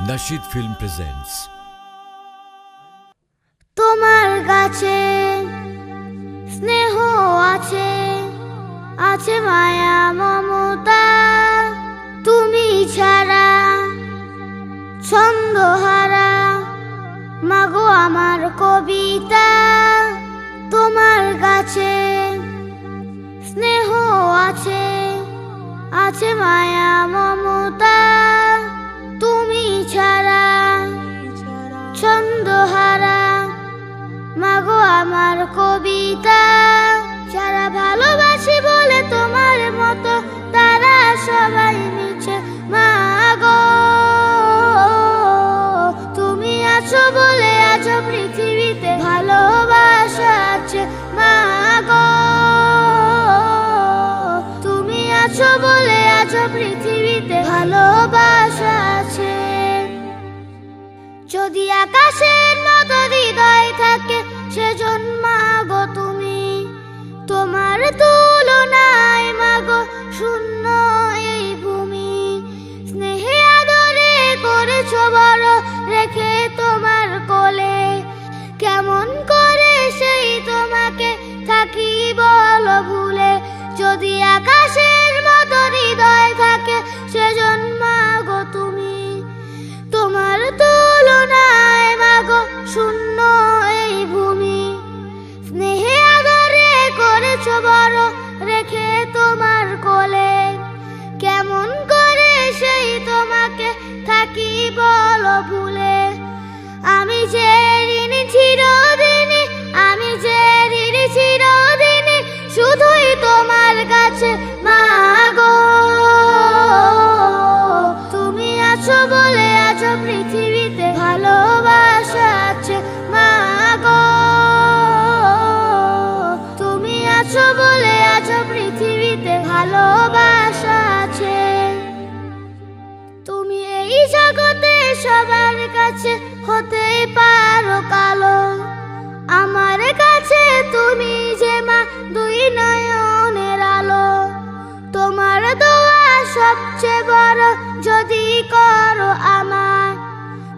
Nasheed Film presents তোমার কাছে স্নেহ আছে, আছে মায়া মমতা, তুমি ছাড়া ছন্দহারা মাগো আমার কবিতা। তোমার কাছে স্নেহ আছে, আছে মায়া মমতা, তুমি ছাড়া ছন্দহারা মাগো আমার কবিতা। যারা ভালোবাসি বলে তোমার মতো তারা সবাই মিছে মাগো। তুমি আছো বলে আছো পৃথিবীতে ভালোবাসা আছে মাগো। তুমি আছো বলে আছো পৃথিবীতে ভালোবাসা আছে। যদি আকাশের মতো হৃদয় থাকে সেজন্য মাগো তুমি, তোমার তুলনায় মাগো শূন্য এই ভূমি। স্নেহে আদরে করেছো বড় রেখে তোমার কোলে, কেমন করে সেই তোমাকে থাকি বলো ভুলে। যদি আকাশের মতো হৃদয় থাকে সেজন্য মাগো তুমি, তোমার তুলনায় মাগো শূন্য এই ভূমি। স্নেহে আদরে করেছো বড় রেখে তোমার কোলে, কেমন করে সেই তোমাকে থাকি বলো ভুলে। আমি যে ঋণী চিরদিনই, আমি যে ঋণী চিরদিনই শুধুই তোমার কাছে মাগো। তুমি আছো বলে আছো পৃথিবীতে ভালোবাসা আছে মাগো। তুমি আছো বলে আছো পৃথিবীতে ভালোবাসা আছে। তুমি এই জগতে সবার কাছে হতেই পারো কালো, আমার কাছে তুমি যে মা দুই নয়নের আলো। তোমার দোয়া সবচেয়ে বড় যদি করো আমার,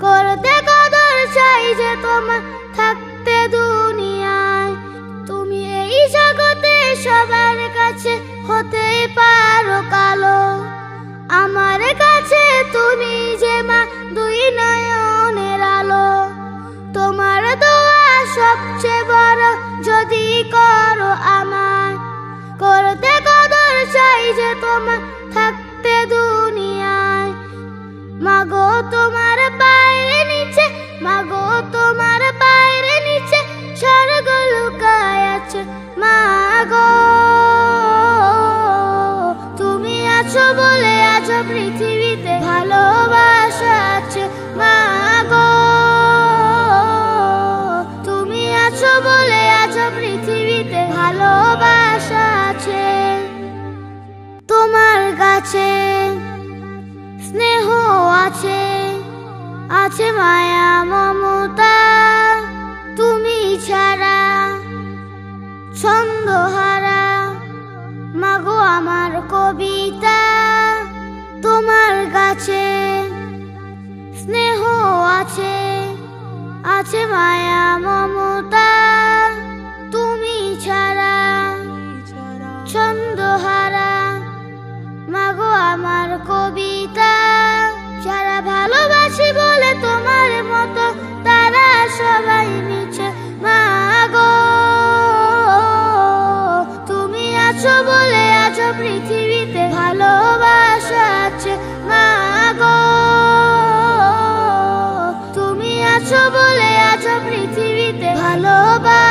করতে কদর চাই যে তোমার থাকতে দুনিয়ায়। তুমি এই জগতে সবার কাছে হতেই পারো কালো, আমার কাছে তুমি যে মা দুই নয়নের আলো। তোমার দোয়া সবচেয়ে বড় যদি করো আমার, করতে কদর চাই যে তোমার থাকতে দুনিয়ায়। মাগো তোমার পায়ের নিচে, মাগো তোমার পায়ের নিচে স্বর্গ লুকায় আছে মাগো। তুমি আছো বলে আছো পৃথিবীতে ভালোবাসা আছে মাগো। তুমি আছো বলে আছো পৃথিবীতে ভালোবাসা আছে। তোমার কাছে স্নেহ আছে, আছে মায়া মমতা, তুমি ছাড়া ছন্দহারা মাগো আমার কবিতা। তোমার কাছে স্নেহ আছে, আছে মায়া মমতা, তুমি ছাড়া ছন্দহারা মাগো আমার কবিতা। যারা ভালোবাসি বলে তোমার মতো তারা সবাই মিছে মাগো। তুমি আছো বলে আছো পৃথিবীতে ভালোবাসা আছে মাগো। তুমি আছো বলে আছো পৃথিবীতে ভালোবাসা